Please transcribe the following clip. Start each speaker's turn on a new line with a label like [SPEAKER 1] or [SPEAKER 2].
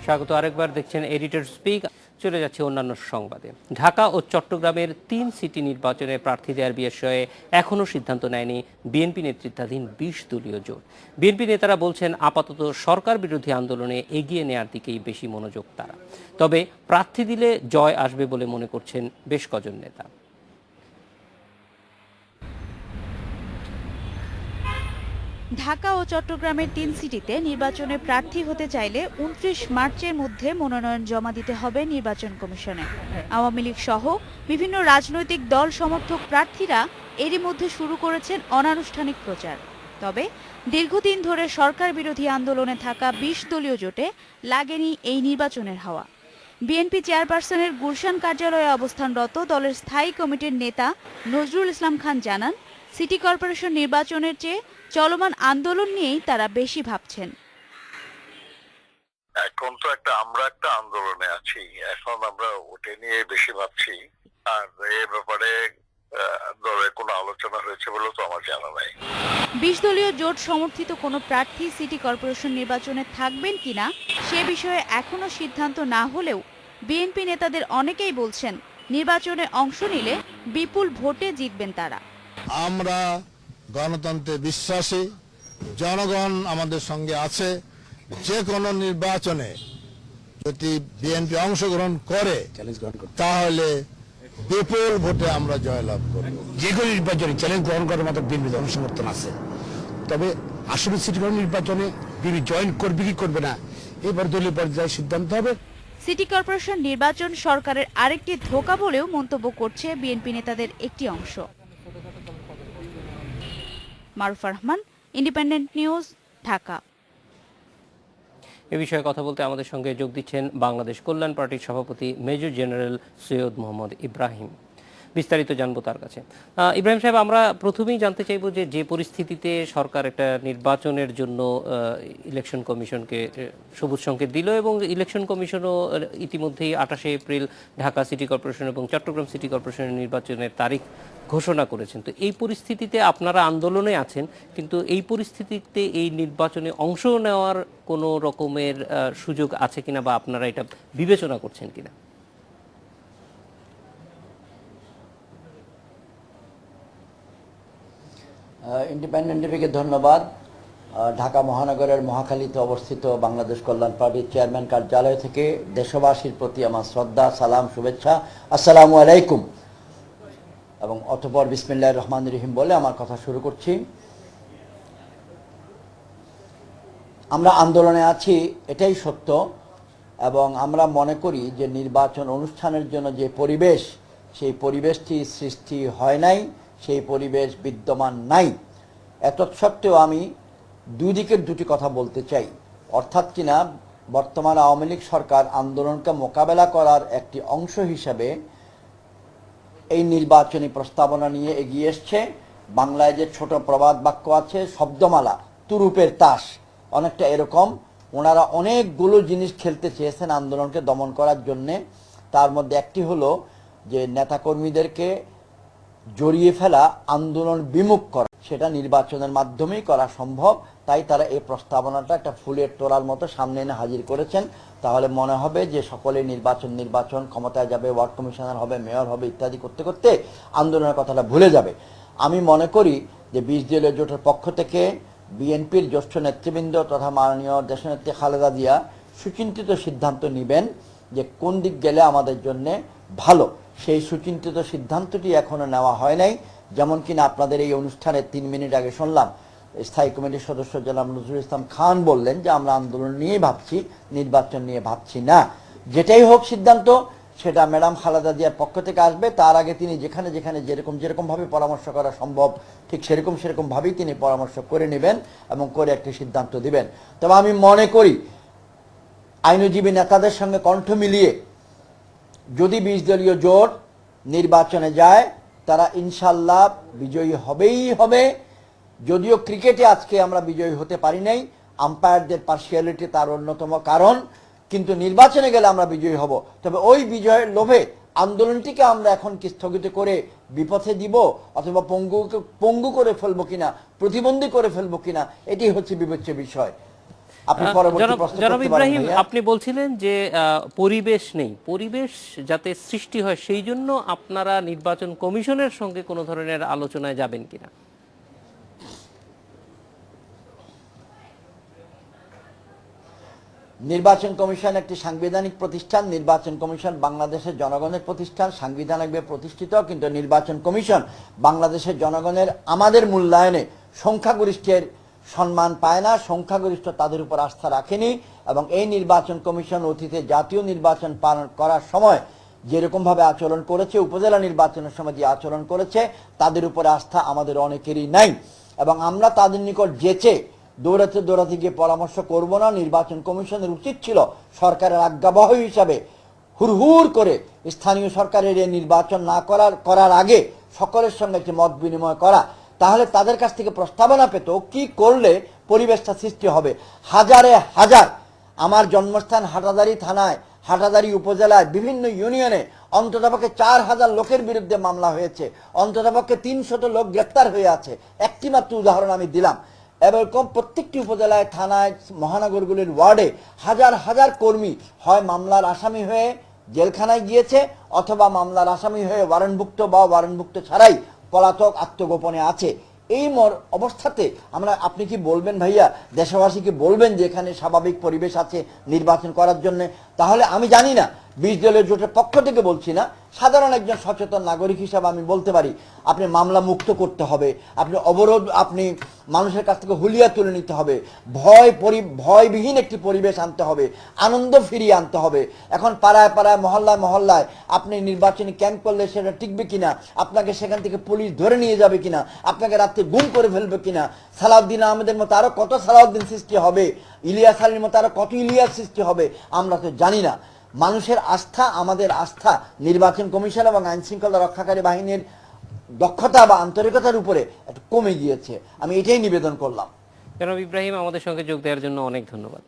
[SPEAKER 1] স্বাগত আরেকবার, দেখছেন এডিটর স্পিক। চলে যাচ্ছে অন্যান্য সংবাদে। ঢাকা ও চট্টগ্রামের 3 সিটি নির্বাচনে প্রার্থী দেওয়ার বিষয়ে এখনও সিদ্ধান্ত নেয়নি বিএনপি নেতৃত্বাধীন 20 দলীয় জোট। বিএনপি নেতারা বলছেন আপাতত সরকার বিরোধী আন্দোলনে এগিয়ে নেওয়ার দিকেই বেশি মনোযোগ তারা। তবে প্রার্থী দিলে জয় আসবে বলে মনে করছেন বেশ কজন নেতা।
[SPEAKER 2] ঢাকা ও চট্টগ্রামের 3 সিটিতে নির্বাচনে প্রার্থী হতে চাইলে 29 মার্চের মধ্যে মনোনয়ন জমা দিতে হবে নির্বাচন কমিশনে। আওয়ামী লীগ সহ বিভিন্ন রাজনৈতিক দল সমর্থক প্রার্থীরা এরই মধ্যে শুরু করেছেন অনানুষ্ঠানিক প্রচার। তবে দীর্ঘদিন ধরে সরকার বিরোধী আন্দোলনে থাকা 20 দলীয় জোটে লাগেনি এই নির্বাচনের হাওয়া। বিএনপি চেয়ারপারসনের গুলশান কার্যালয়ে অবস্থানরত দলের স্থায়ী কমিটির নেতা নজরুল ইসলাম খান জানান, সিটি কর্পোরেশন নির্বাচনের চেয়ে চলমান আন্দোলন নিয়েই তারা বেশি ভাবছেন।
[SPEAKER 3] এখন তো আমরা একটা আন্দোলনে আছি, এখন আমরা ওটা নিয়ে বেশি ভাবছি। আর এই ব্যাপারে দলের কোনো আলোচনা হয়েছে বলে তো আমার জানা নাই।
[SPEAKER 2] 20 দলীয় জোট সমর্থিত কোনো প্রার্থী সিটি কর্পোরেশন নির্বাচনে থাকবেন কিনা সে বিষয়ে এখনো সিদ্ধান্ত না হলেও বিএনপি নেতাদের অনেকেই বলছেন নির্বাচনে অংশ নিলে বিপুল ভোটে জিতবেন তারা।
[SPEAKER 4] আমরা গণতন্ত্রে বিশ্বাসী, জনগণ আমাদের সঙ্গে আছে। যে কোনো নির্বাচনে যদি বিএনপি অংশগ্রহণ করে তাহলে বিপুল ভোটে আমরা জয়লাভ করব।
[SPEAKER 5] যে কোনো নির্বাচনে চ্যালেঞ্জ গ্রহণ করার মতো বিএনপি জনসমর্থন আছে। তবে আসলে সিটি কর্পোরেশন নির্বাচনে বিএনপি জয়েন করবে কি করবে না এবার দলীয় পর্যায়ে সিদ্ধান্ত হবে।
[SPEAKER 2] সিটি কর্পোরেশন নির্বাচন সরকারের আরেকটি ধোঁকা বলেও মন্তব্য করছে বিএনপি নেতাদের একটি অংশ। Marufa Rahman, Independent News, Dhaka.
[SPEAKER 1] এ বিষয়ে কথা বলতে আমাদের সঙ্গে যোগ দিচ্ছেন বাংলাদেশ কল্যাণ পার্টির সভাপতি মেজর জেনারেল সৈয়দ মোহাম্মদ ইব্রাহিম। বিস্তারিত জানবো তার কাছে। ইব্রাহিম সাহেব, আমরা প্রথমেই জানতে চাইব যে পরিস্থিতিতে সরকার একটা নির্বাচনের জন্য ইলেকশন কমিশনকে সবুজ সংকেত দিল এবং ইলেকশন কমিশনও ইতিমধ্যেই 28 এপ্রিল ঢাকা সিটি কর্পোরেশন এবং চট্টগ্রাম সিটি কর্পোরেশনের নির্বাচনের তারিখ ঘোষণা করেছেন। তো এই পরিস্থিতিতে আপনারা আন্দোলনে আছেন, কিন্তু এই পরিস্থিতিতে এই নির্বাচনে অংশ নেওয়ার কোনো রকমের সুযোগ আছে কিনা বা আপনারা এটা বিবেচনা করছেন কিনা?
[SPEAKER 6] ইন্ডিপেন্ডেন্ট টিভিকে ধন্যবাদ। ঢাকা মহানগরের মহাখালীতে অবস্থিত বাংলাদেশ কল্যাণ পার্টির চেয়ারম্যান কার্যালয় থেকে দেশবাসীর প্রতি আমার শ্রদ্ধা, সালাম, শুভেচ্ছা, আসসালামু আলাইকুম। এবং অতঃপর বিসমিল্লাহির রহমানির রহিম বলে আমার কথা শুরু করছি। আমরা আন্দোলনে আছি, এটাই সত্য, এবং আমরা মনে করি যে নির্বাচন অনুষ্ঠানের জন্য যে পরিবেশ, সেই পরিবেশটি সৃষ্টি হয় নাই, সেই পরিবেশ বিদ্যমান নাই। এতৎসত্ত্বেও আমি দুই দিকের দুটি কথা বলতে চাই। অর্থাৎ কিনা বর্তমান আওয়ামী লীগ সরকার আন্দোলনকে মোকাবেলা করার একটি অংশ হিসেবে এই নির্বাচনী প্রস্তাবনা নিয়ে এগিয়ে এসছে। বাংলায় যে ছোট প্রবাদ বাক্য আছে, শব্দমালা তুরুপের তাস, অনেকটা এরকম। ওনারা অনেকগুলো জিনিস খেলতে চেয়েছেন আন্দোলনকে দমন করার জন্যে। তার মধ্যে একটি হলো যে নেতাকর্মীদেরকে জড়িয়ে ফেলা, আন্দোলন বিমুখ করা, সেটা নির্বাচনের মাধ্যমেই করা সম্ভব। তাই তারা এই প্রস্তাবনাটা একটা ফুলের তোড়ার মতো সামনে এনে হাজির করেছেন। তাহলে মনে হবে যে সকলে নির্বাচন ক্ষমতায় যাবে, ওয়ার্ড কমিশনার হবে, মেয়র হবে, ইত্যাদি করতে করতে আন্দোলনের কথাটা ভুলে যাবে। আমি মনে করি যে 20 দলীয় জোটের পক্ষ থেকে বিএনপির জ্যেষ্ঠ নেতৃবৃন্দ তথা মাননীয় দেশনেত্রী খালেদা জিয়া সুচিন্তিত সিদ্ধান্ত নেবেন যে কোন দিক গেলে আমাদের জন্য ভালো। সেই সুচিন্তিত সিদ্ধান্তটি এখনো নেওয়া হয় নাই। যেমন কিনা আপনাদের এই অনুষ্ঠানে 3 মিনিট আগে শুনলাম স্থায়ী কমিটির সদস্য জনাব নজরুল ইসলাম খান বললেন যে আমরা আন্দোলন নিয়ে ভাবছি, নির্বাচন নিয়ে ভাবছি না। যেটাই হোক সিদ্ধান্ত, সেটা ম্যাডাম খালেদা জিয়ার পক্ষ থেকে আসবে। তার আগে তিনি যেখানে যেখানে যেরকম ভাবে পরামর্শ করা সম্ভব ঠিক সেরকম ভাবেই তিনি পরামর্শ করে নেবেন এবং করে একটি সিদ্ধান্ত দিবেন। তবে আমি মনে করি আইনজীবী নেতাদের সঙ্গে কণ্ঠ মিলিয়ে যদি 20 দলীয় জোট নির্বাচনে যায়, তারা ইনশাল্লাহ বিজয়ী হবেই হবে। যদিও ক্রিকেটে আজকে আমরা বিজয়ী হতে পারি নাই, আম্পায়ারদের পার্সিয়ালিটি তার অন্যতম কারণ, কিন্তু নির্বাচনে গেলে আমরা বিজয়ী হব। তবে ওই বিজয়ের লোভে আন্দোলনটিকে আমরা এখন কি স্থগিত করে বিপথে দিব অথবা পঙ্গু করে ফেলবো কিনা, প্রতিবন্ধী করে ফেলবো কিনা, এটি হচ্ছে বিবেচ্য বিষয়। আপনি পরবর্তী
[SPEAKER 1] জনাব
[SPEAKER 6] প্রশ্ন
[SPEAKER 1] জনাব
[SPEAKER 6] করতে পারেন
[SPEAKER 1] ইব্রাহিম,
[SPEAKER 6] ভাইয়া।
[SPEAKER 1] আপনি বলছিলেন যে পরিবেশ নেই, পরিবেশ যাতে সৃষ্টি হয় সেই জন্য আপনারা নির্বাচন কমিশনের সঙ্গে কোনো ধরনের আলোচনায় যাবেন কিনা?
[SPEAKER 6] নির্বাচন কমিশন একটি সাংবিধানিক প্রতিষ্ঠান। নির্বাচন কমিশন বাংলাদেশের জনগণের প্রতিষ্ঠান, সাংবিধানিকভাবে প্রতিষ্ঠিত। কিন্তু নির্বাচন কমিশন বাংলাদেশের জনগণের আমাদের মূল্যায়নে সংখ্যাগরিষ্ঠের সম্মান পায় না, সংখ্যাগরিষ্ঠ তাদের উপর আস্থা রাখেনি। এবং এই নির্বাচন কমিশন অতীতে জাতীয় নির্বাচন পালন করার সময় যেরকমভাবে আচরণ করেছে, উপজেলা নির্বাচনের সময় যে আচরণ করেছে, তাদের উপর আস্থা আমাদের অনেকেরই নাই। এবং আমরা তাদের নিকট যেচে দৌড়াতে গিয়ে পরামর্শ করব না। নির্বাচন কমিশনের উচিত ছিল সরকারের আজ্ঞাবহ হিসাবে হুড়হুড় করে স্থানীয় সরকারের এই নির্বাচন না করার আগে সকলের সঙ্গে একটি মত বিনিময় করা। তাহলে তাদের কাছ থেকে প্রস্তাবনা পেত কি করলে পরিবেশটা সৃষ্টি হবে। হাজারে হাজার, আমার জন্মস্থান হাটাদারি থানায়, হাটাদারি উপজেলায় বিভিন্ন ইউনিয়নে অন্ততপক্ষে 4000 লোকের বিরুদ্ধে মামলা হয়েছে, অন্ততপক্ষে 300 লোক গ্রেপ্তার হয়ে আছে। একটি মাত্র উদাহরণ আমি দিলাম। এরকম প্রত্যেকটি উপজেলায়, থানায়, মহানগরগুলির ওয়ার্ডে হাজার হাজার কর্মী হয় মামলার আসামি হয়ে জেলখানায় গিয়েছে, অথবা মামলার আসামি হয়ে ওয়ারেন্টভুক্ত বা ওয়ারেন্টভুক্ত ছাড়াই পলাতক আত্মগোপনে আছে। এই অবস্থাতে আপনি কি বলবেন ভাইয়া, দেশবাসীকে বলবেন যে এখানে স্বাভাবিক পরিবেশ আছে নির্বাচন করার জন্য? তাহলে আমি জানি না, 20 দলীয় জোটের পক্ষ থেকে বলছি না, সাধারণ একজন সচেতন নাগরিক হিসাবে আমি বলতে পারি, আপনি মামলা মুক্ত করতে হবে, আপনি অবরোধ, আপনি মানুষের কাছ থেকে হুলিয়া তুলে নিতে হবে, ভয়বিহীন একটি পরিবেশ আনতে হবে, আনন্দ ফিরিয়ে আনতে হবে। এখন পাড়ায় পাড়ায়, মহল্লায় মহল্লায় আপনি নির্বাচনী ক্যাম্প করলে সেটা টিকবে কিনা, আপনাকে সেখান থেকে পুলিশ ধরে নিয়ে যাবে কিনা, আপনাকে রাত্রে গুম করে ফেলবে কিনা, সালাউদ্দিন আহমেদের মতো আরো কত সালাউদ্দিন সৃষ্টি হবে, ইলিয়াস আলীর মতো আরো কত ইলিয়াস সৃষ্টি হবে, আমরা তো জানি না। মানুষের আস্থা, আমাদের আস্থা নির্বাচন কমিশন এবং আইন শৃঙ্খলা রক্ষাকারী বাহিনীর দক্ষতা বা আন্তরিকতার উপরে একটু কমে গিয়েছে। আমি এটাই নিবেদন করলাম।
[SPEAKER 1] জনাব ইব্রাহিম, আমাদের সঙ্গে যোগ দেওয়ার জন্য অনেক ধন্যবাদ।